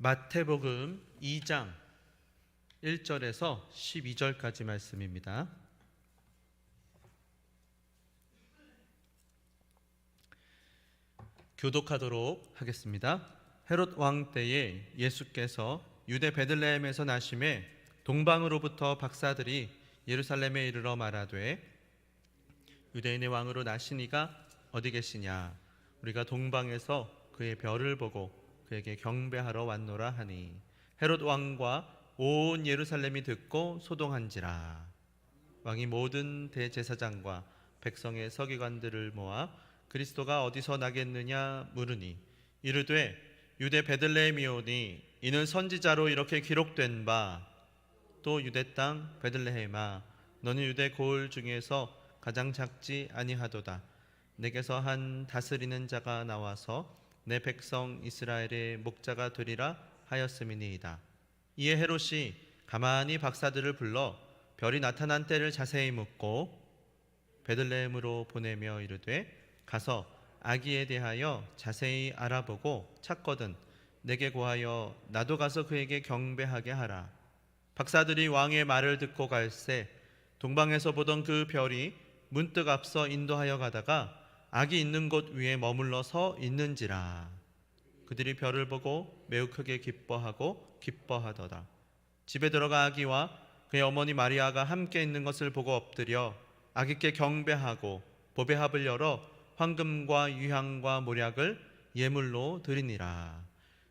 마태복음 2장 1절에서 12절까지 말씀입니다. 교독하도록 하겠습니다. 헤롯 왕 때에 예수께서 유대 베들레헴에서 나심에 동방으로부터 박사들이 예루살렘에 이르러 말하되 유대인의 왕으로 나시니가 어디 계시냐? 우리가 동방에서 그의 별을 보고 그에게 경배하러 왔노라 하니 헤롯 왕과 온 예루살렘이 듣고 소동한지라. 왕이 모든 대제사장과 백성의 서기관들을 모아 그리스도가 어디서 나겠느냐 물으니 이르되 유대 베들레헴이오니 이는 선지자로 이렇게 기록된 바 또 유대 땅 베들레헴아 너는 유대 고을 중에서 가장 작지 아니하도다. 내게서 한 다스리는 자가 나와서 내 백성 이스라엘의 목자가 되리라 하였음이니이다. 이에 헤롯이 가만히 박사들을 불러 별이 나타난 때를 자세히 묻고 베들레헴으로 보내며 이르되 가서 아기에 대하여 자세히 알아보고 찾거든 내게 고하여 나도 가서 그에게 경배하게 하라. 박사들이 왕의 말을 듣고 갈새 동방에서 보던 그 별이 문득 앞서 인도하여 가다가 아기 있는 곳 위에 머물러 서 있는지라. 그들이 별을 보고 매우 크게 기뻐하더라. 집에 들어가 아기와 그의 어머니 마리아가 함께 있는 것을 보고 엎드려 아기께 경배하고 보배합을 열어 황금과 유향과 모략을 예물로 드리니라.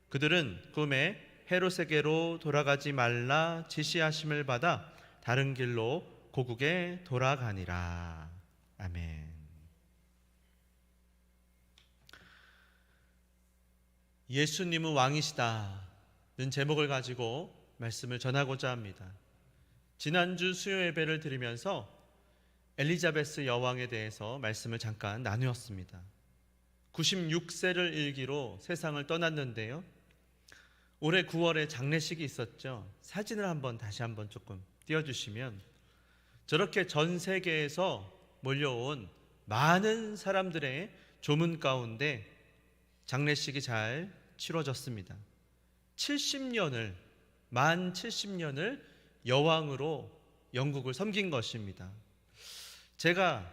그들은 꿈에 헤롯에게로 돌아가지 말라 지시하심을 받아 다른 길로 고국에 돌아가니라. 아멘. 예수님은 왕이시다는 제목을 가지고 말씀을 전하고자 합니다. 지난주 수요 예배를 드리면서 엘리자베스 여왕에 대해서 말씀을 잠깐 나누었습니다. 96세를 일기로 세상을 떠났는데요. 올해 9월에 장례식이 있었죠. 사진을 다시 한번 조금 띄워주시면 저렇게 전 세계에서 몰려온 많은 사람들의 조문 가운데 장례식이 잘 치러졌습니다. 만 70년을 여왕으로 영국을 섬긴 것입니다. 제가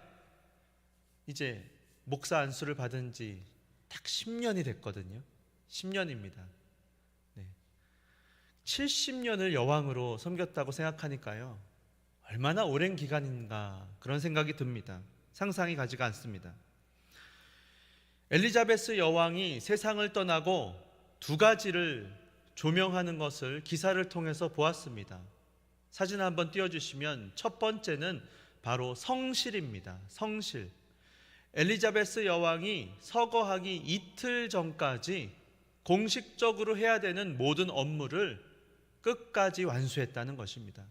이제 목사 안수를 받은 지 딱 10년이 됐거든요. 10년입니다. 70년을 여왕으로 섬겼다고 생각하니까요, 얼마나 오랜 기간인가 그런 생각이 듭니다. 상상이 가지가 않습니다. 엘리자베스 여왕이 세상을 떠나고 두 가지를 조명하는 것을 기사를 통해서 보았습니다. 사진 한번 띄워주시면 첫 번째는 바로 성실입니다. 성실. 엘리자베스 여왕이 서거하기 이틀 전까지 공식적으로 해야 되는 모든 업무를 끝까지 완수했다는 것입니다.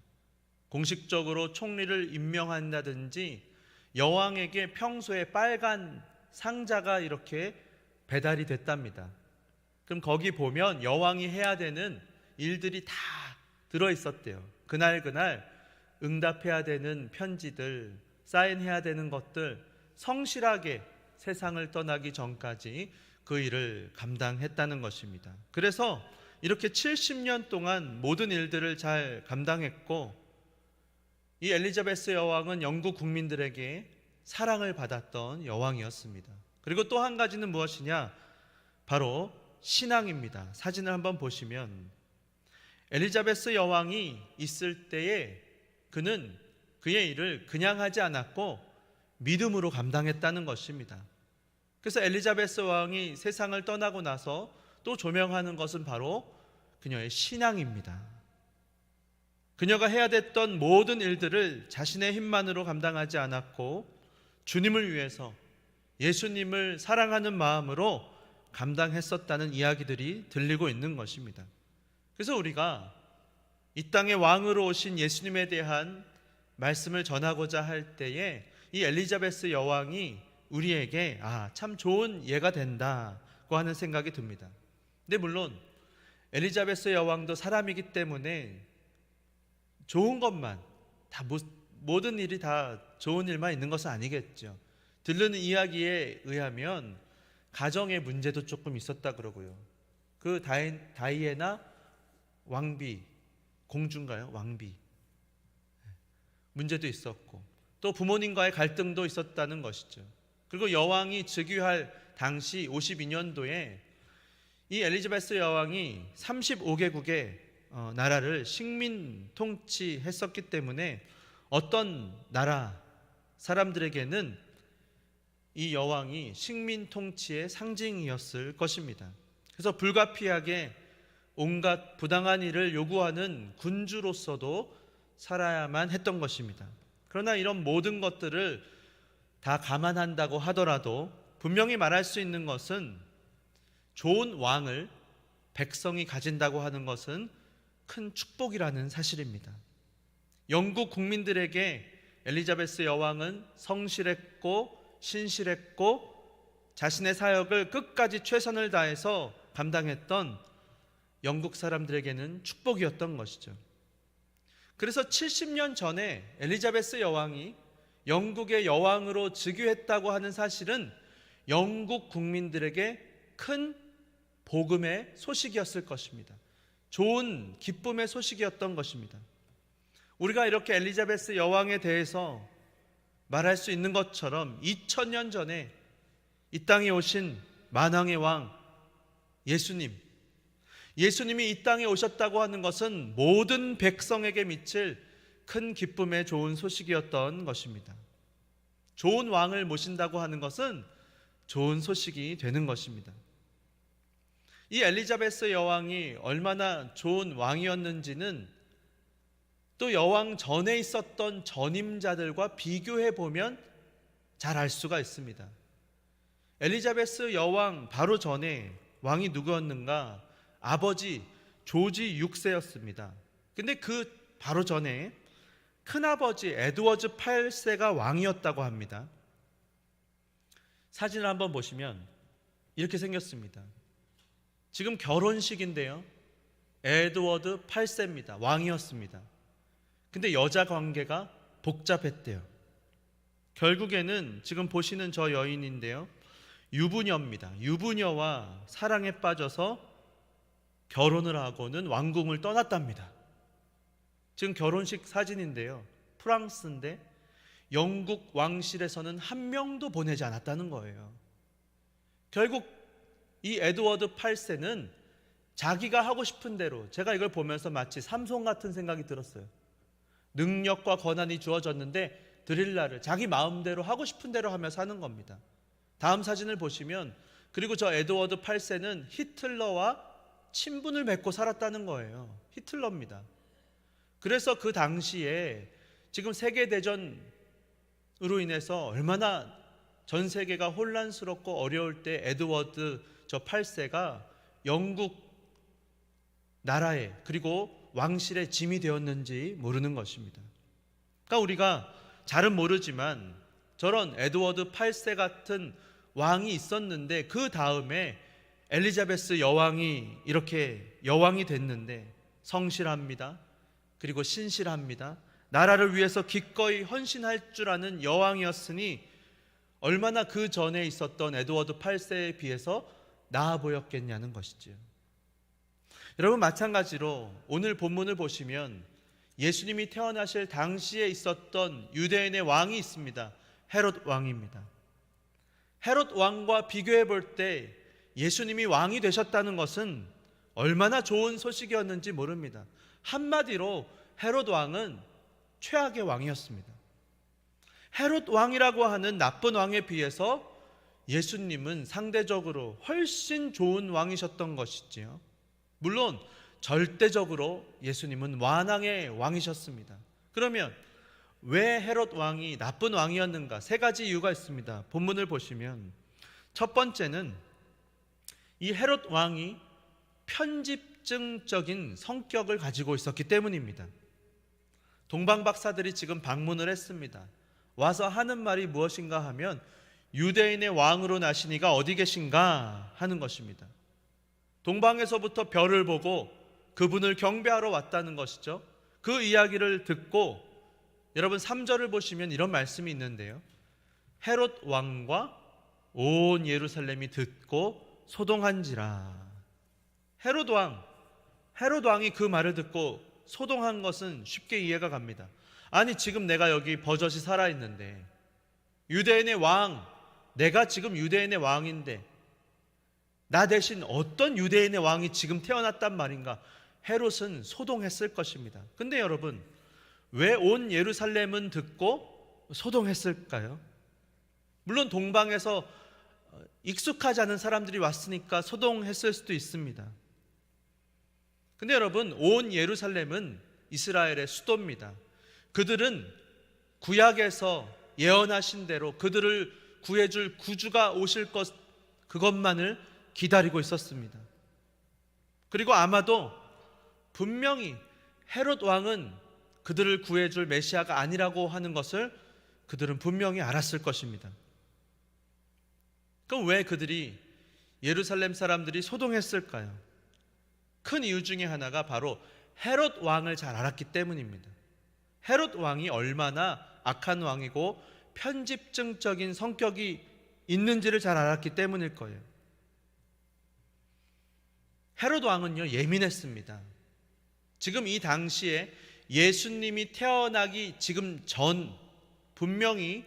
공식적으로 총리를 임명한다든지 여왕에게 평소에 빨간 상자가 이렇게 배달이 됐답니다. 그럼 거기 보면 여왕이 해야 되는 일들이 다 들어있었대요. 그날 응답해야 되는 편지들, 사인해야 되는 것들 성실하게 세상을 떠나기 전까지 그 일을 감당했다는 것입니다. 그래서 이렇게 70년 동안 모든 일들을 잘 감당했고, 이 엘리자베스 여왕은 영국 국민들에게 사랑을 받았던 여왕이었습니다. 그리고 또 한 가지는 무엇이냐? 바로 신앙입니다. 사진을 한번 보시면 엘리자베스 여왕이 있을 때에 그는 그의 일을 그냥 하지 않았고 믿음으로 감당했다는 것입니다. 그래서 엘리자베스 왕이 세상을 떠나고 나서 또 조명하는 것은 바로 그녀의 신앙입니다. 그녀가 해야 됐던 모든 일들을 자신의 힘만으로 감당하지 않았고 주님을 위해서, 예수님을 사랑하는 마음으로 감당했었다는 이야기들이 들리고 있는 것입니다. 그래서 우리가 이 땅의 왕으로 오신 예수님에 대한 말씀을 전하고자 할 때에 이 엘리자베스 여왕이 우리에게 참 좋은 예가 된다고 하는 생각이 듭니다. 근데 물론 엘리자베스 여왕도 사람이기 때문에 좋은 것만 모든 일이 다 좋은 일만 있는 것은 아니겠죠. 들르는 이야기에 의하면 가정의 문제도 조금 있었다 그러고요. 그 다이애나 왕비, 공주인가요? 왕비. 문제도 있었고 또 부모님과의 갈등도 있었다는 것이죠. 그리고 여왕이 즉위할 당시 52년도에 이 엘리자베스 여왕이 35개국의 나라를 식민 통치했었기 때문에 어떤 나라 사람들에게는 이 여왕이 식민 통치의 상징이었을 것입니다. 그래서 불가피하게 온갖 부당한 일을 요구하는 군주로서도 살아야만 했던 것입니다. 그러나 이런 모든 것들을 다 감안한다고 하더라도 분명히 말할 수 있는 것은 좋은 왕을 백성이 가진다고 하는 것은 큰 축복이라는 사실입니다. 영국 국민들에게 엘리자베스 여왕은 성실했고 신실했고 자신의 사역을 끝까지 최선을 다해서 감당했던 영국 사람들에게는 축복이었던 것이죠. 그래서 70년 전에 엘리자베스 여왕이 영국의 여왕으로 즉위했다고 하는 사실은 영국 국민들에게 큰 복음의 소식이었을 것입니다. 좋은 기쁨의 소식이었던 것입니다. 우리가 이렇게 엘리자베스 여왕에 대해서 말할 수 있는 것처럼 2000년 전에 이 땅에 오신 만왕의 왕 예수님이 이 땅에 오셨다고 하는 것은 모든 백성에게 미칠 큰 기쁨의 좋은 소식이었던 것입니다. 좋은 왕을 모신다고 하는 것은 좋은 소식이 되는 것입니다. 이 엘리자베스 여왕이 얼마나 좋은 왕이었는지는 또 여왕 전에 있었던 전임자들과 비교해 보면 잘 알 수가 있습니다. 엘리자베스 여왕 바로 전에 왕이 누구였는가? 아버지 조지 6세였습니다. 근데 그 바로 전에 큰아버지 에드워즈 8세가 왕이었다고 합니다. 사진을 한번 보시면 이렇게 생겼습니다. 지금 결혼식인데요. 에드워드 8세입니다. 왕이었습니다. 근데 여자 관계가 복잡했대요. 결국에는 지금 보시는 저 여인인데요. 유부녀입니다. 유부녀와 사랑에 빠져서 결혼을 하고는 왕궁을 떠났답니다. 지금 결혼식 사진인데요. 프랑스인데 영국 왕실에서는 한 명도 보내지 않았다는 거예요. 결국 이 에드워드 8세는 자기가 하고 싶은 대로, 제가 이걸 보면서 마치 삼손 같은 생각이 들었어요. 능력과 권한이 주어졌는데 드릴라를 자기 마음대로 하고 싶은 대로 하며 사는 겁니다. 다음 사진을 보시면, 그리고 저 에드워드 8세는 히틀러와 친분을 맺고 살았다는 거예요. 히틀러입니다. 그래서 그 당시에 지금 세계대전으로 인해서 얼마나 전 세계가 혼란스럽고 어려울 때 에드워드 저 8세가 영국 나라에 그리고 왕실의 짐이 되었는지 모르는 것입니다. 그러니까 우리가 잘은 모르지만 저런 에드워드 8세 같은 왕이 있었는데 그 다음에 엘리자베스 여왕이 이렇게 여왕이 됐는데 성실합니다. 그리고 신실합니다. 나라를 위해서 기꺼이 헌신할 줄 아는 여왕이었으니 얼마나 그 전에 있었던 에드워드 8세에 비해서 나아 보였겠냐는 것이지요. 여러분, 마찬가지로 오늘 본문을 보시면 예수님이 태어나실 당시에 있었던 유대인의 왕이 있습니다. 헤롯 왕입니다. 헤롯 왕과 비교해 볼 때 예수님이 왕이 되셨다는 것은 얼마나 좋은 소식이었는지 모릅니다. 한마디로 헤롯 왕은 최악의 왕이었습니다. 헤롯 왕이라고 하는 나쁜 왕에 비해서 예수님은 상대적으로 훨씬 좋은 왕이셨던 것이지요. 물론 절대적으로 예수님은 완왕의 왕이셨습니다. 그러면 왜 헤롯 왕이 나쁜 왕이었는가? 세 가지 이유가 있습니다. 본문을 보시면 첫 번째는 이 헤롯 왕이 편집증적인 성격을 가지고 있었기 때문입니다. 동방 박사들이 지금 방문을 했습니다. 와서 하는 말이 무엇인가 하면 유대인의 왕으로 나시니가 어디 계신가 하는 것입니다. 동방에서부터 별을 보고 그분을 경배하러 왔다는 것이죠. 그 이야기를 듣고 여러분 3절을 보시면 이런 말씀이 있는데요. 헤롯 왕과 온 예루살렘이 듣고 소동한지라. 헤롯 왕이 그 말을 듣고 소동한 것은 쉽게 이해가 갑니다. 아니, 지금 내가 여기 버젓이 살아있는데, 유대인의 왕, 내가 지금 유대인의 왕인데 나 대신 어떤 유대인의 왕이 지금 태어났단 말인가? 헤롯은 소동했을 것입니다. 근데 여러분, 왜 온 예루살렘은 듣고 소동했을까요? 물론 동방에서 익숙하지 않은 사람들이 왔으니까 소동했을 수도 있습니다. 근데 여러분, 온 예루살렘은 이스라엘의 수도입니다. 그들은 구약에서 예언하신 대로 그들을 구해줄 구주가 오실 것, 그것만을 기다리고 있었습니다. 그리고 아마도 분명히 헤롯 왕은 그들을 구해줄 메시아가 아니라고 하는 것을 그들은 분명히 알았을 것입니다. 그럼 왜 그들이, 예루살렘 사람들이 소동했을까요? 큰 이유 중에 하나가 바로 헤롯 왕을 잘 알았기 때문입니다. 헤롯 왕이 얼마나 악한 왕이고 편집증적인 성격이 있는지를 잘 알았기 때문일 거예요. 헤롯 왕은요, 예민했습니다. 지금 이 당시에 예수님이 태어나기 지금 전 분명히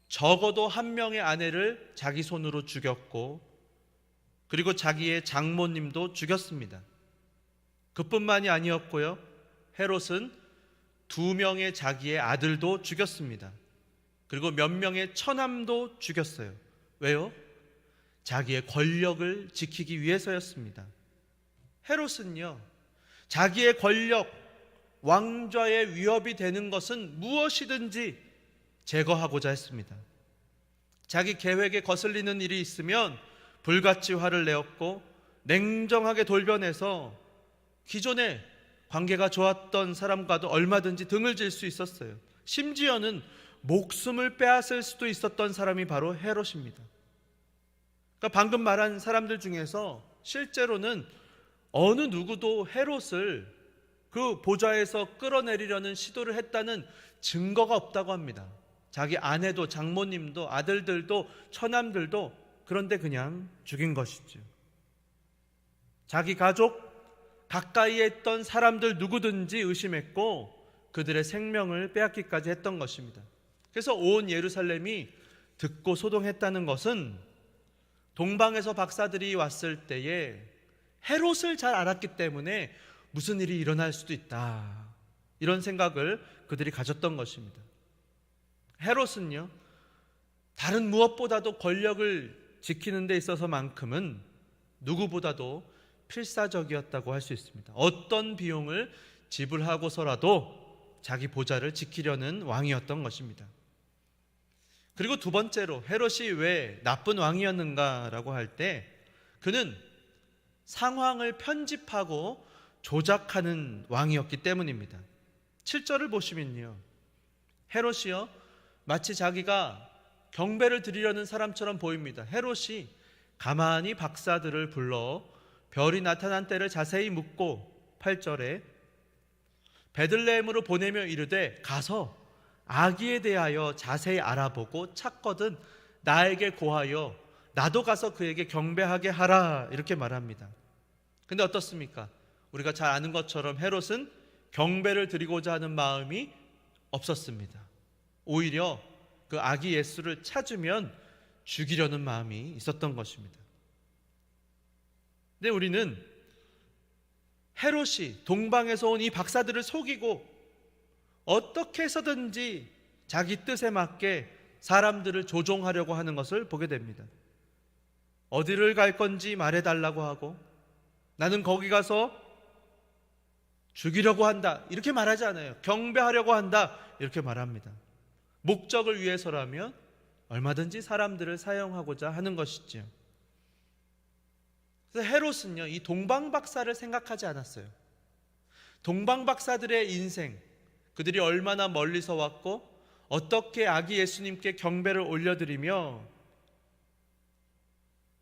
적어도 한 명의 아내를 자기 손으로 죽였고, 그리고 자기의 장모님도 죽였습니다. 그뿐만이 아니었고요, 헤롯은 2명의 자기의 아들도 죽였습니다. 그리고 몇 명의 처남도 죽였어요. 왜요? 자기의 권력을 지키기 위해서였습니다. 헤롯은요, 자기의 권력, 왕좌의 위협이 되는 것은 무엇이든지 제거하고자 했습니다. 자기 계획에 거슬리는 일이 있으면 불같이 화를 내었고, 냉정하게 돌변해서 기존에 관계가 좋았던 사람과도 얼마든지 등을 질 수 있었어요. 심지어는 목숨을 빼앗을 수도 있었던 사람이 바로 헤롯입니다. 그러니까 방금 말한 사람들 중에서 실제로는 어느 누구도 헤롯을 그 보좌에서 끌어내리려는 시도를 했다는 증거가 없다고 합니다. 자기 아내도, 장모님도, 아들들도, 처남들도. 그런데 그냥 죽인 것이죠. 자기 가족, 가까이에 있던 사람들 누구든지 의심했고 그들의 생명을 빼앗기까지 했던 것입니다. 그래서 온 예루살렘이 듣고 소동했다는 것은 동방에서 박사들이 왔을 때에 헤롯을 잘 알았기 때문에 무슨 일이 일어날 수도 있다, 이런 생각을 그들이 가졌던 것입니다. 헤롯은요, 다른 무엇보다도 권력을 지키는 데 있어서만큼은 누구보다도 필사적이었다고 할 수 있습니다. 어떤 비용을 지불하고서라도 자기 보좌를 지키려는 왕이었던 것입니다. 그리고 두 번째로, 헤롯이 왜 나쁜 왕이었는가라고 할 때 그는 상황을 편집하고 조작하는 왕이었기 때문입니다. 7절을 보시면요, 헤롯이요, 마치 자기가 경배를 드리려는 사람처럼 보입니다. 헤롯이 가만히 박사들을 불러 별이 나타난 때를 자세히 묻고, 8절에 베들레헴으로 보내며 이르되 가서 아기에 대하여 자세히 알아보고 찾거든 나에게 고하여 나도 가서 그에게 경배하게 하라, 이렇게 말합니다. 근데 어떻습니까? 우리가 잘 아는 것처럼 헤롯은 경배를 드리고자 하는 마음이 없었습니다. 오히려 그 아기 예수를 찾으면 죽이려는 마음이 있었던 것입니다. 근데 우리는 헤롯이 동방에서 온 이 박사들을 속이고 어떻게 해서든지 자기 뜻에 맞게 사람들을 조종하려고 하는 것을 보게 됩니다. 어디를 갈 건지 말해달라고 하고, 나는 거기 가서 죽이려고 한다, 이렇게 말하지 않아요. 경배하려고 한다, 이렇게 말합니다. 목적을 위해서라면 얼마든지 사람들을 사용하고자 하는 것이지요. 그래서 헤롯은요, 이 동방박사를 생각하지 않았어요. 동방박사들의 인생, 그들이 얼마나 멀리서 왔고 어떻게 아기 예수님께 경배를 올려드리며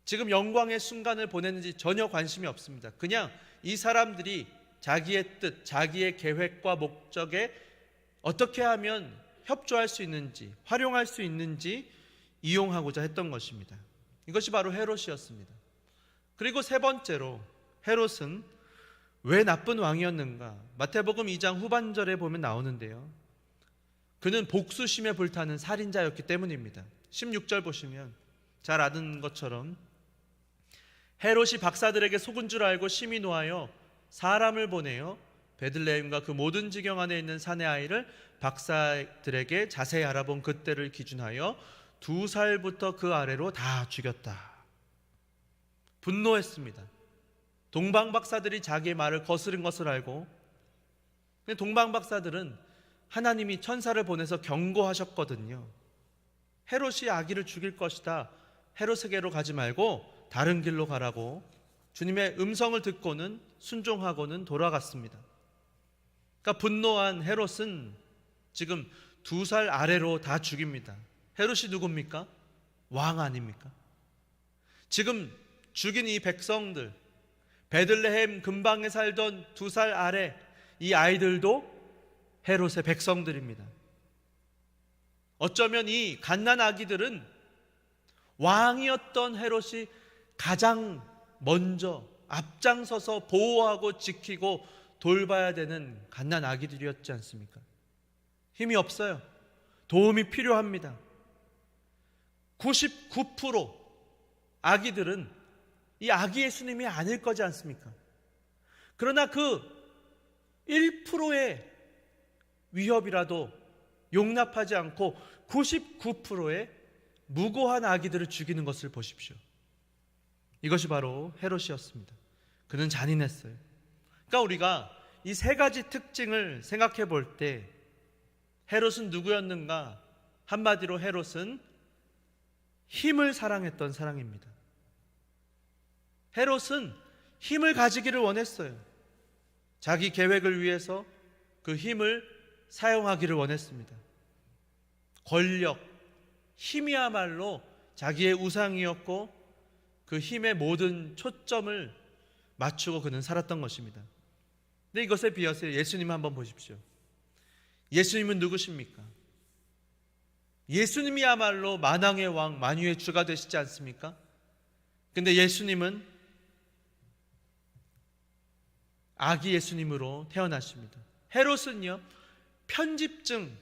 지금 영광의 순간을 보내는지 전혀 관심이 없습니다. 그냥 이 사람들이 자기의 뜻, 자기의 계획과 목적에 어떻게 하면 협조할 수 있는지, 활용할 수 있는지 이용하고자 했던 것입니다. 이것이 바로 헤롯이었습니다. 그리고 세 번째로, 헤롯은 왜 나쁜 왕이었는가? 마태복음 2장 후반절에 보면 나오는데요. 그는 복수심에 불타는 살인자였기 때문입니다. 16절 보시면 잘 아는 것처럼 헤롯이 박사들에게 속은 줄 알고 심히 노하여 사람을 보내어 베들레헴과 그 모든 지경 안에 있는 사내 아이를 박사들에게 자세히 알아본 그때를 기준하여 2살부터 그 아래로 다 죽였다. 분노했습니다. 동방 박사들이 자기의 말을 거스른 것을 알고, 동방 박사들은 하나님이 천사를 보내서 경고하셨거든요. 헤롯이 아기를 죽일 것이다. 헤롯에게로 가지 말고 다른 길로 가라고 주님의 음성을 듣고는 순종하고는 돌아갔습니다. 그러니까 분노한 헤롯은 지금 2살 아래로 다 죽입니다. 헤롯이 누굽니까? 왕 아닙니까? 지금 죽인 이 백성들, 베들레헴 근방에 살던 2살 아래 이 아이들도 헤롯의 백성들입니다. 어쩌면 이 갓난 아기들은 왕이었던 헤롯이 가장 먼저 앞장서서 보호하고 지키고 돌봐야 되는 갓난 아기들이었지 않습니까? 힘이 없어요. 도움이 필요합니다. 99% 아기들은 이 아기 예수님이 아닐 거지 않습니까? 그러나 그 1%의 위협이라도 용납하지 않고 99%의 무고한 아기들을 죽이는 것을 보십시오. 이것이 바로 헤롯이었습니다. 그는 잔인했어요. 그러니까 우리가 이 세 가지 특징을 생각해 볼 때 헤롯은 누구였는가? 한마디로 헤롯은 힘을 사랑했던 사랑입니다. 헤롯은 힘을 가지기를 원했어요. 자기 계획을 위해서 그 힘을 사용하기를 원했습니다. 권력, 힘이야말로 자기의 우상이었고 그 힘의 모든 초점을 맞추고 그는 살았던 것입니다. 근데 이것에 비해서 예수님 한번 보십시오. 예수님은 누구십니까? 예수님이야말로 만왕의 왕, 만유의 주가 되시지 않습니까? 근데 예수님은 아기 예수님으로 태어나십니다. 헤롯은요, 편집증적인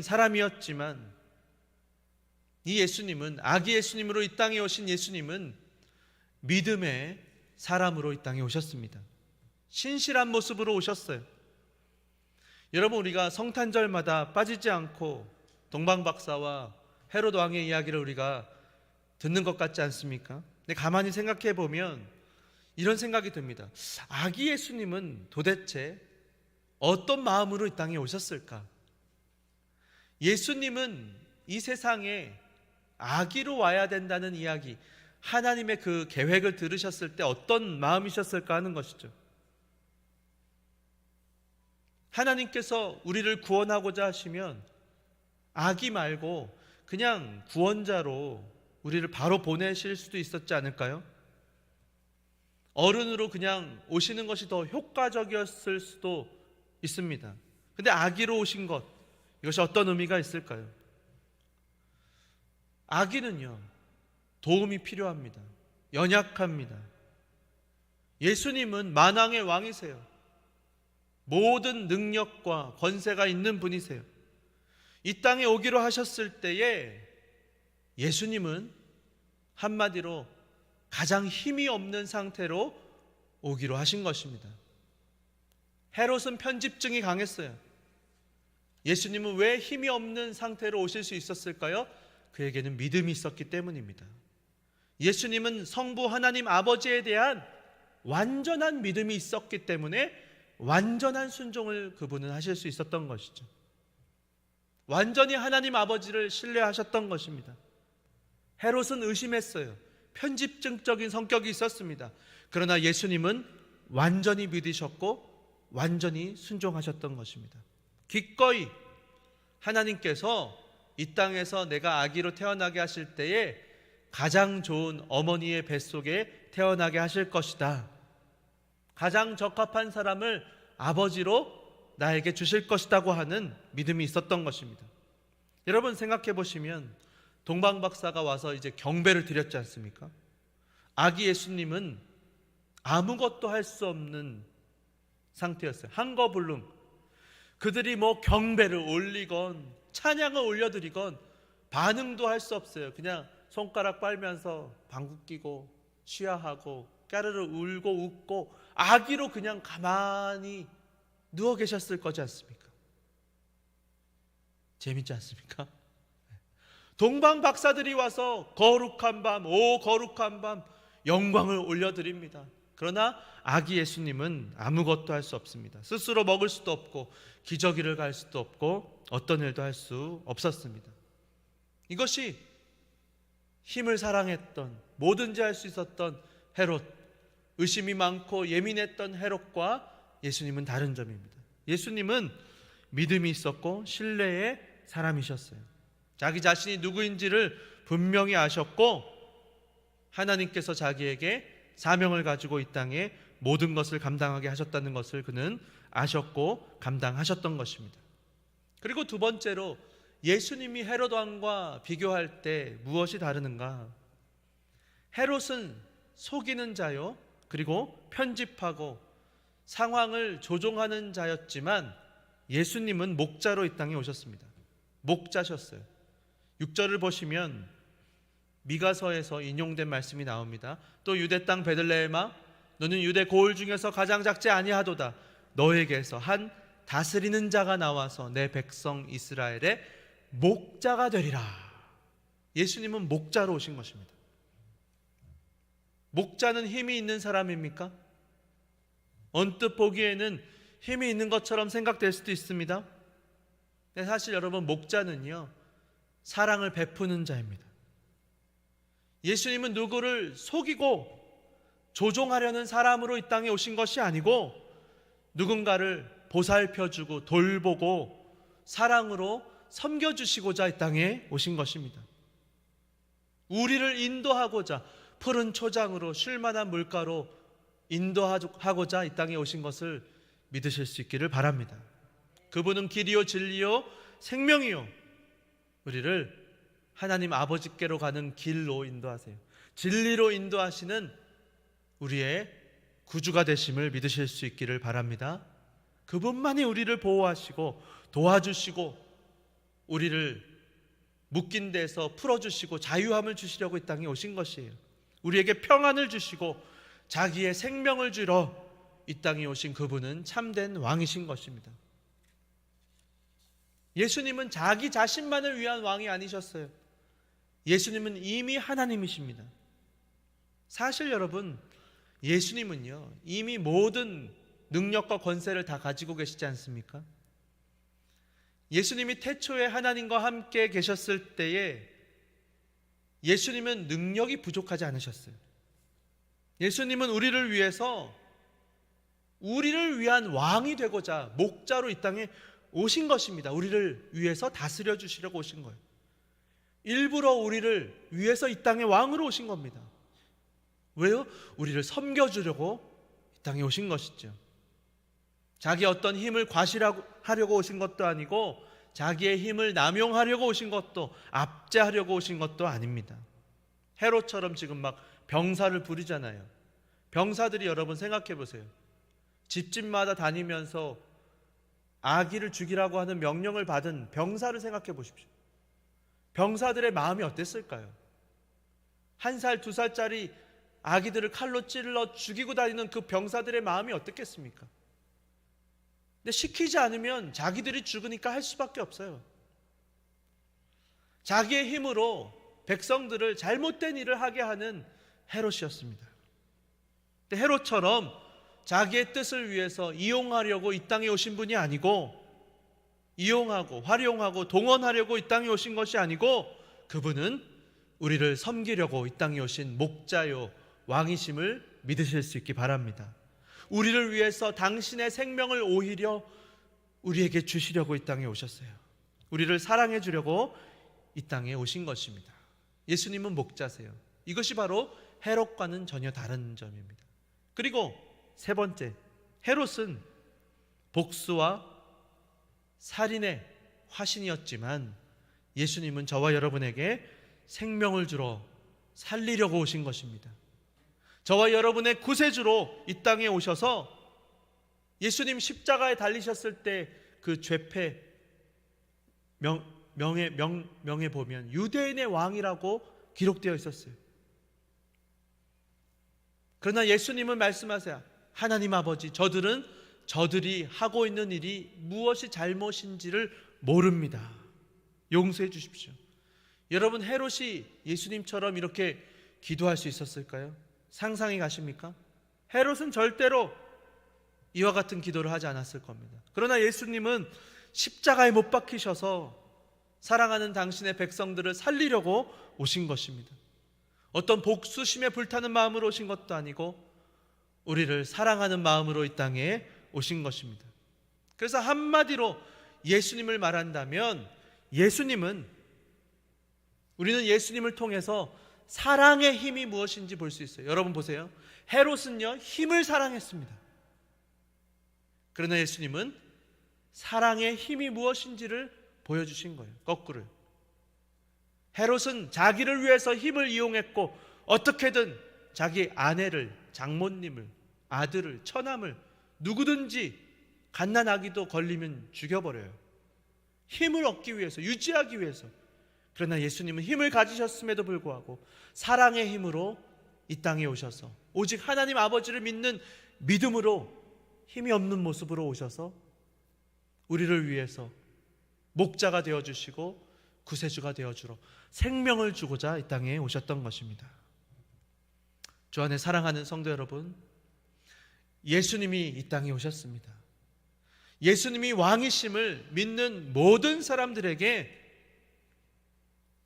사람이었지만 이 예수님은, 아기 예수님으로 이 땅에 오신 예수님은 믿음의 사람으로 이 땅에 오셨습니다. 신실한 모습으로 오셨어요. 여러분, 우리가 성탄절마다 빠지지 않고 동방박사와 헤롯 왕의 이야기를 우리가 듣는 것 같지 않습니까? 근데 가만히 생각해 보면 이런 생각이 듭니다. 아기 예수님은 도대체 어떤 마음으로 이 땅에 오셨을까? 예수님은 이 세상에 아기로 와야 된다는 이야기, 하나님의 그 계획을 들으셨을 때 어떤 마음이셨을까 하는 것이죠. 하나님께서 우리를 구원하고자 하시면 아기 말고 그냥 구원자로 우리를 바로 보내실 수도 있었지 않을까요? 어른으로 그냥 오시는 것이 더 효과적이었을 수도 있습니다. 근데 아기로 오신 것, 이것이 어떤 의미가 있을까요? 아기는요, 도움이 필요합니다. 연약합니다. 예수님은 만왕의 왕이세요. 모든 능력과 권세가 있는 분이세요. 이 땅에 오기로 하셨을 때에 예수님은 한마디로 가장 힘이 없는 상태로 오기로 하신 것입니다. 헤롯은 편집증이 강했어요. 예수님은 왜 힘이 없는 상태로 오실 수 있었을까요? 그에게는 믿음이 있었기 때문입니다. 예수님은 성부 하나님 아버지에 대한 완전한 믿음이 있었기 때문에 완전한 순종을 그분은 하실 수 있었던 것이죠. 완전히 하나님 아버지를 신뢰하셨던 것입니다. 헤롯은 의심했어요. 편집증적인 성격이 있었습니다. 그러나 예수님은 완전히 믿으셨고 완전히 순종하셨던 것입니다. 기꺼이 하나님께서 이 땅에서 내가 아기로 태어나게 하실 때에 가장 좋은 어머니의 뱃속에 태어나게 하실 것이다. 가장 적합한 사람을 아버지로 나에게 주실 것이라고 하는 믿음이 있었던 것입니다. 여러분 생각해 보시면 동방박사가 와서 이제 경배를 드렸지 않습니까? 아기 예수님은 아무것도 할 수 없는 상태였어요. 한거불능. 그들이 뭐 경배를 올리건 찬양을 올려드리건 반응도 할 수 없어요. 그냥 손가락 빨면서 방구 끼고 쉬야하고 까르르 울고 웃고 아기로 그냥 가만히 누워 계셨을 거지 않습니까? 재밌지 않습니까? 동방 박사들이 와서 거룩한 밤, 오 거룩한 밤 영광을 올려드립니다. 그러나 아기 예수님은 아무것도 할 수 없습니다. 스스로 먹을 수도 없고 기저귀를 갈 수도 없고 어떤 일도 할 수 없었습니다. 이것이 힘을 사랑했던, 뭐든지 할 수 있었던 헤롯, 의심이 많고 예민했던 헤롯과 예수님은 다른 점입니다. 예수님은 믿음이 있었고 신뢰의 사람이셨어요. 자기 자신이 누구인지를 분명히 아셨고 하나님께서 자기에게 사명을 가지고 이 땅에 모든 것을 감당하게 하셨다는 것을 그는 아셨고 감당하셨던 것입니다. 그리고 두 번째로 예수님이 헤롯 왕과 비교할 때 무엇이 다르는가? 헤롯은 속이는 자요, 그리고 편집하고 상황을 조종하는 자였지만 예수님은 목자로 이 땅에 오셨습니다. 목자셨어요. 6절을 보시면 미가서에서 인용된 말씀이 나옵니다. 또 유대 땅 베들레헴아, 너는 유대 고을 중에서 가장 작지 아니하도다. 너에게서 한 다스리는 자가 나와서 내 백성 이스라엘의 목자가 되리라. 예수님은 목자로 오신 것입니다. 목자는 힘이 있는 사람입니까? 언뜻 보기에는 힘이 있는 것처럼 생각될 수도 있습니다. 근데 사실 여러분, 목자는요, 사랑을 베푸는 자입니다. 예수님은 누구를 속이고 조종하려는 사람으로 이 땅에 오신 것이 아니고 누군가를 보살펴주고 돌보고 사랑으로 섬겨주시고자 이 땅에 오신 것입니다. 우리를 인도하고자 푸른 초장으로 쉴만한 물가로 인도하고자 이 땅에 오신 것을 믿으실 수 있기를 바랍니다. 그분은 길이요 진리요 생명이요, 우리를 하나님 아버지께로 가는 길로 인도하세요. 진리로 인도하시는 우리의 구주가 되심을 믿으실 수 있기를 바랍니다. 그분만이 우리를 보호하시고 도와주시고 우리를 묶인 데서 풀어주시고 자유함을 주시려고 이 땅에 오신 것이에요. 우리에게 평안을 주시고 자기의 생명을 주러 이 땅에 오신 그분은 참된 왕이신 것입니다. 예수님은 자기 자신만을 위한 왕이 아니셨어요. 예수님은 이미 하나님이십니다. 사실 여러분, 예수님은요, 이미 모든 능력과 권세를 다 가지고 계시지 않습니까? 예수님이 태초에 하나님과 함께 계셨을 때에 예수님은 능력이 부족하지 않으셨어요. 예수님은 우리를 위해서 우리를 위한 왕이 되고자 목자로 이 땅에 오신 것입니다. 우리를 위해서 다스려 주시려고 오신 거예요. 일부러 우리를 위해서 이 땅에 왕으로 오신 겁니다. 왜요? 우리를 섬겨주려고 이 땅에 오신 것이죠. 자기 어떤 힘을 과시하려고 오신 것도 아니고 자기의 힘을 남용하려고 오신 것도 압제하려고 오신 것도 아닙니다. 헤롯처럼 지금 막 병사를 부리잖아요. 병사들이 여러분 생각해 보세요. 집집마다 다니면서 아기를 죽이라고 하는 명령을 받은 병사를 생각해 보십시오. 병사들의 마음이 어땠을까요? 1살, 2살짜리 아기들을 칼로 찔러 죽이고 다니는 그 병사들의 마음이 어떻겠습니까? 근데 시키지 않으면 자기들이 죽으니까 할 수밖에 없어요. 자기의 힘으로 백성들을 잘못된 일을 하게 하는 헤롯이었습니다. 근데 헤롯처럼 자기의 뜻을 위해서 이용하려고 이 땅에 오신 분이 아니고, 이용하고 활용하고 동원하려고 이 땅에 오신 것이 아니고, 그분은 우리를 섬기려고 이 땅에 오신 목자요 왕이심을 믿으실 수 있기 바랍니다. 우리를 위해서 당신의 생명을 오히려 우리에게 주시려고 이 땅에 오셨어요. 우리를 사랑해 주려고 이 땅에 오신 것입니다. 예수님은 목자세요. 이것이 바로 헤롯과는 전혀 다른 점입니다. 그리고 세 번째, 헤롯은 복수와 살인의 화신이었지만 예수님은 저와 여러분에게 생명을 주러 살리려고 오신 것입니다. 저와 여러분의 구세주로 이 땅에 오셔서 예수님 십자가에 달리셨을 때 그 죄패 명에 보면 유대인의 왕이라고 기록되어 있었어요. 그러나 예수님은 말씀하세요. 하나님 아버지, 저들이 하고 있는 일이 무엇이 잘못인지를 모릅니다. 용서해 주십시오. 여러분, 헤롯이 예수님처럼 이렇게 기도할 수 있었을까요? 상상이 가십니까? 헤롯은 절대로 이와 같은 기도를 하지 않았을 겁니다. 그러나 예수님은 십자가에 못 박히셔서 사랑하는 당신의 백성들을 살리려고 오신 것입니다. 어떤 복수심에 불타는 마음으로 오신 것도 아니고 우리를 사랑하는 마음으로 이 땅에 오신 것입니다. 그래서 한마디로 예수님을 말한다면 우리는 예수님을 통해서 사랑의 힘이 무엇인지 볼 수 있어요. 여러분 보세요. 헤롯은요, 힘을 사랑했습니다. 그러나 예수님은 사랑의 힘이 무엇인지를 보여주신 거예요. 거꾸로. 헤롯은 자기를 위해서 힘을 이용했고 어떻게든 자기 아내를, 장모님을, 아들을, 처남을 누구든지 갓난아기도 걸리면 죽여버려요. 힘을 얻기 위해서, 유지하기 위해서. 그러나 예수님은 힘을 가지셨음에도 불구하고 사랑의 힘으로 이 땅에 오셔서 오직 하나님 아버지를 믿는 믿음으로 힘이 없는 모습으로 오셔서 우리를 위해서 목자가 되어주시고 구세주가 되어주러 생명을 주고자 이 땅에 오셨던 것입니다. 주 안에 사랑하는 성도 여러분, 예수님이 이 땅에 오셨습니다. 예수님이 왕이심을 믿는 모든 사람들에게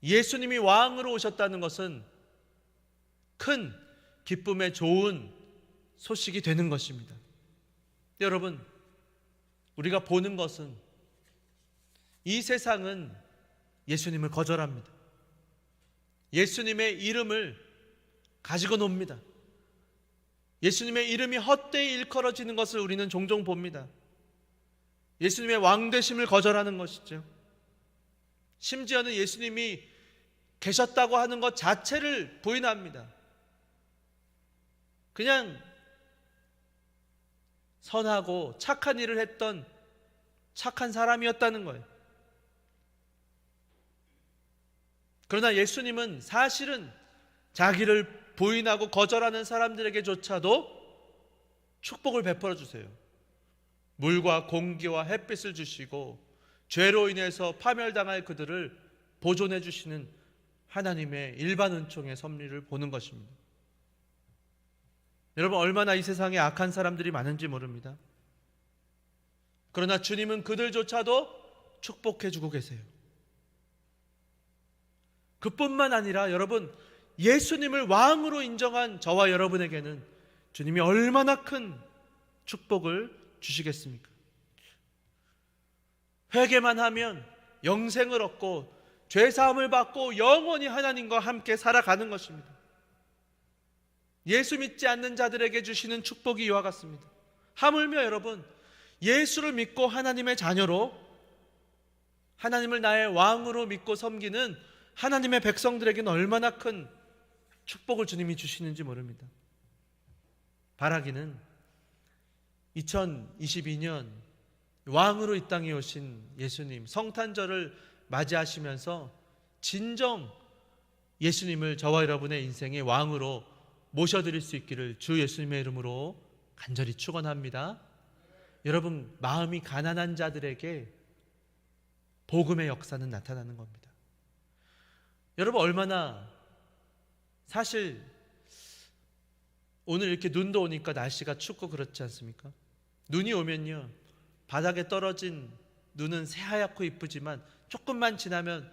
예수님이 왕으로 오셨다는 것은 큰 기쁨의 좋은 소식이 되는 것입니다. 여러분, 우리가 보는 것은 이 세상은 예수님을 거절합니다. 예수님의 이름을 가지고 놉니다. 예수님의 이름이 헛되이 일컬어지는 것을 우리는 종종 봅니다. 예수님의 왕되심을 거절하는 것이죠. 심지어는 예수님이 계셨다고 하는 것 자체를 부인합니다. 그냥 선하고 착한 일을 했던 착한 사람이었다는 거예요. 그러나 예수님은 사실은 자기를 부인하고 거절하는 사람들에게조차도 축복을 베풀어 주세요. 물과 공기와 햇빛을 주시고 죄로 인해서 파멸당할 그들을 보존해 주시는 하나님의 일반 은총의 섭리를 보는 것입니다. 여러분, 얼마나 이 세상에 악한 사람들이 많은지 모릅니다. 그러나 주님은 그들조차도 축복해 주고 계세요. 그뿐만 아니라 여러분, 예수님을 왕으로 인정한 저와 여러분에게는 주님이 얼마나 큰 축복을 주시겠습니까? 회개만 하면 영생을 얻고 죄사함을 받고 영원히 하나님과 함께 살아가는 것입니다. 예수 믿지 않는 자들에게 주시는 축복이 이와 같습니다. 하물며 여러분, 예수를 믿고 하나님의 자녀로, 하나님을 나의 왕으로 믿고 섬기는 하나님의 백성들에게는 얼마나 큰 축복을 주님이 주시는지 모릅니다. 바라기는 2022년 왕으로 이 땅에 오신 예수님 성탄절을 맞이하시면서 진정 예수님을 저와 여러분의 인생의 왕으로 모셔드릴 수 있기를 주 예수님의 이름으로 간절히 축원합니다. 여러분, 마음이 가난한 자들에게 복음의 역사는 나타나는 겁니다. 여러분, 얼마나, 사실 오늘 이렇게 눈도 오니까 날씨가 춥고 그렇지 않습니까? 눈이 오면요, 바닥에 떨어진 눈은 새하얗고 이쁘지만 조금만 지나면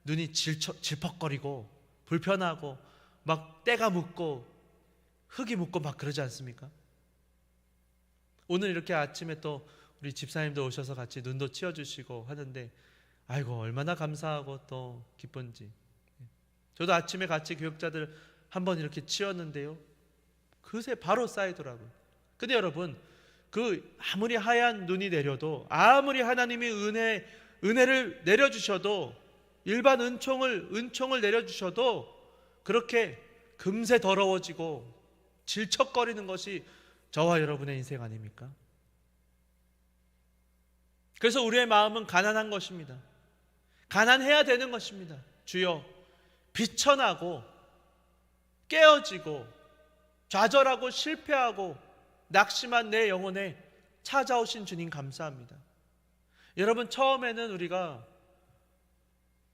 눈이 질퍽거리고 불편하고 막 때가 묻고 흙이 묻고 막 그러지 않습니까? 오늘 이렇게 아침에 또 우리 집사님도 오셔서 같이 눈도 치워주시고 하는데 아이고 얼마나 감사하고 또 기쁜지. 저도 아침에 같이 교육자들 한번 이렇게 치웠는데요, 그새 바로 쌓이더라고요. 근데 여러분, 그 아무리 하얀 눈이 내려도, 아무리 하나님이 은혜를 내려주셔도, 일반 은총을 내려주셔도 그렇게 금세 더러워지고 질척거리는 것이 저와 여러분의 인생 아닙니까? 그래서 우리의 마음은 가난한 것입니다. 가난해야 되는 것입니다. 주여, 비천하고 깨어지고 좌절하고 실패하고 낙심한 내 영혼에 찾아오신 주님 감사합니다. 여러분, 처음에는 우리가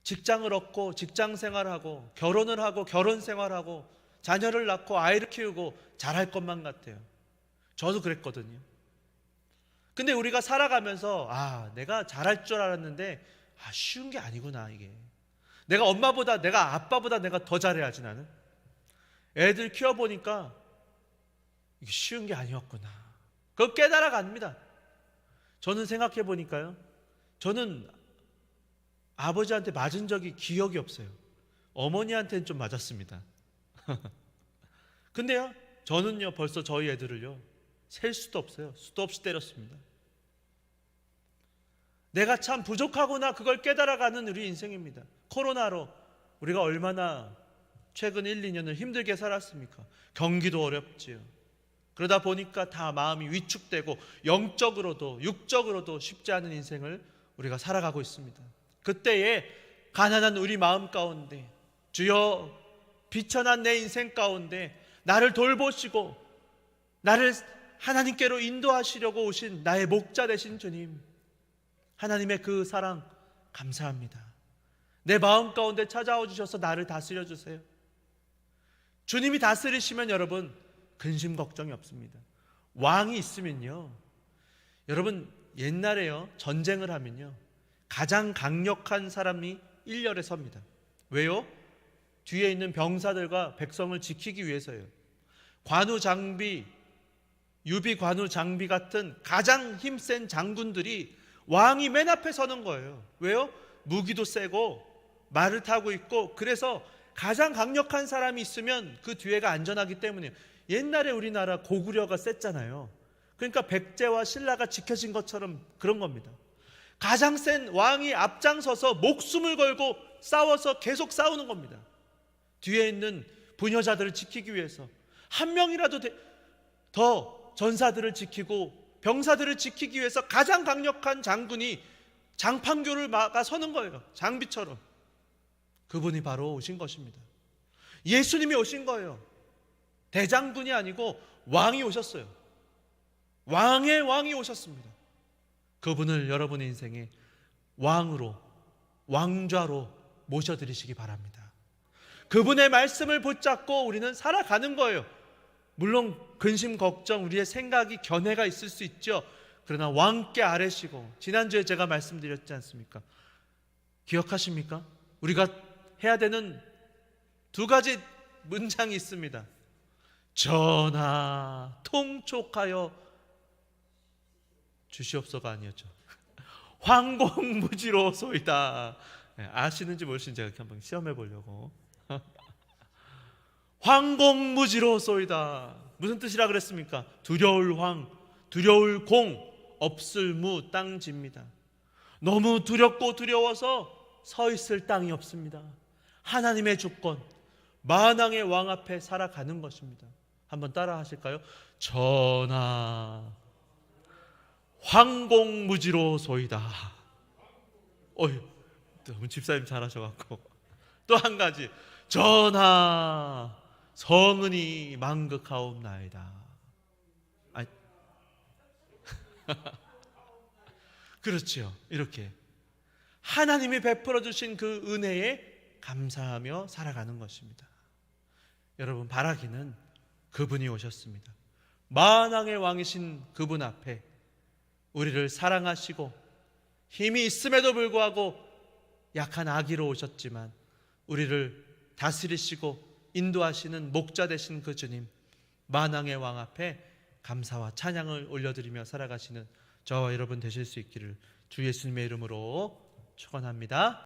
직장을 얻고 직장 생활하고 결혼을 하고 결혼 생활하고 자녀를 낳고 아이를 키우고 잘할 것만 같아요. 저도 그랬거든요. 근데 우리가 살아가면서 내가 잘할 줄 알았는데 쉬운 게 아니구나. 이게 내가 엄마보다 내가 아빠보다 내가 더 잘해야지. 나는 애들 키워보니까 이게 쉬운 게 아니었구나. 그걸 깨달아갑니다. 저는 생각해 보니까요, 저는 아버지한테 맞은 적이 기억이 없어요. 어머니한테는 좀 맞았습니다. 근데요, 저는요 벌써 저희 애들을요 셀 수도 없어요. 수도 없이 때렸습니다. 내가 참 부족하구나, 그걸 깨달아가는 우리 인생입니다. 코로나로 우리가 얼마나 최근 1, 2년을 힘들게 살았습니까? 경기도 어렵지요. 그러다 보니까 다 마음이 위축되고 영적으로도 육적으로도 쉽지 않은 인생을 우리가 살아가고 있습니다. 그때에 가난한 우리 마음 가운데, 주여, 비천한 내 인생 가운데 나를 돌보시고 나를 하나님께로 인도하시려고 오신 나의 목자 되신 주님, 하나님의 그 사랑 감사합니다. 내 마음 가운데 찾아와 주셔서 나를 다스려 주세요. 주님이 다스리시면 여러분 근심 걱정이 없습니다. 왕이 있으면요, 여러분 옛날에요 전쟁을 하면요 가장 강력한 사람이 일렬에 섭니다. 왜요? 뒤에 있는 병사들과 백성을 지키기 위해서요. 관우 장비, 유비 관우 장비 같은 가장 힘센 장군들이 왕이 맨 앞에 서는 거예요. 왜요? 무기도 세고 말을 타고 있고, 그래서 가장 강력한 사람이 있으면 그 뒤에가 안전하기 때문에. 옛날에 우리나라 고구려가 셌잖아요. 그러니까 백제와 신라가 지켜진 것처럼 그런 겁니다. 가장 센 왕이 앞장서서 목숨을 걸고 싸워서 계속 싸우는 겁니다. 뒤에 있는 부녀자들을 지키기 위해서. 한 명이라도 더 전사들을 지키고 병사들을 지키기 위해서 가장 강력한 장군이 장판교를 막아 서는 거예요. 장비처럼. 그분이 바로 오신 것입니다. 예수님이 오신 거예요. 대장군이 아니고 왕이 오셨어요. 왕의 왕이 오셨습니다. 그분을 여러분의 인생에 왕으로, 왕좌로 모셔드리시기 바랍니다. 그분의 말씀을 붙잡고 우리는 살아가는 거예요. 물론 근심 걱정, 우리의 생각이 견해가 있을 수 있죠. 그러나 왕께 아뢰시고, 지난주에 제가 말씀드렸지 않습니까? 기억하십니까? 우리가 해야 되는 두 가지 문장이 있습니다. 전하 통촉하여 주시옵소가 아니었죠. 황공무지로소이다. 아시는지 모르시는지 제가 한번 시험해 보려고. 황공무지로소이다. 무슨 뜻이라 그랬습니까? 두려울 황, 두려울 공, 없을 무, 땅집니다. 너무 두렵고 두려워서 서 있을 땅이 없습니다. 하나님의 주권, 만왕의 왕 앞에 살아가는 것입니다. 한번 따라 하실까요? 전하 황공무지로소이다. 너무 집사님 잘하셔갖고. 또 한 가지, 전하 성은이 만극하옵나이다. 그렇지요. 이렇게 하나님이 베풀어 주신 그 은혜에 감사하며 살아가는 것입니다. 여러분, 바라기는 그분이 오셨습니다. 만왕의 왕이신 그분 앞에 우리를 사랑하시고 힘이 있음에도 불구하고 약한 아기로 오셨지만 우리를 다스리시고 인도하시는 목자 되신 그 주님, 만왕의 왕 앞에 감사와 찬양을 올려드리며 살아가시는 저와 여러분 되실 수 있기를 주 예수님의 이름으로 축원합니다.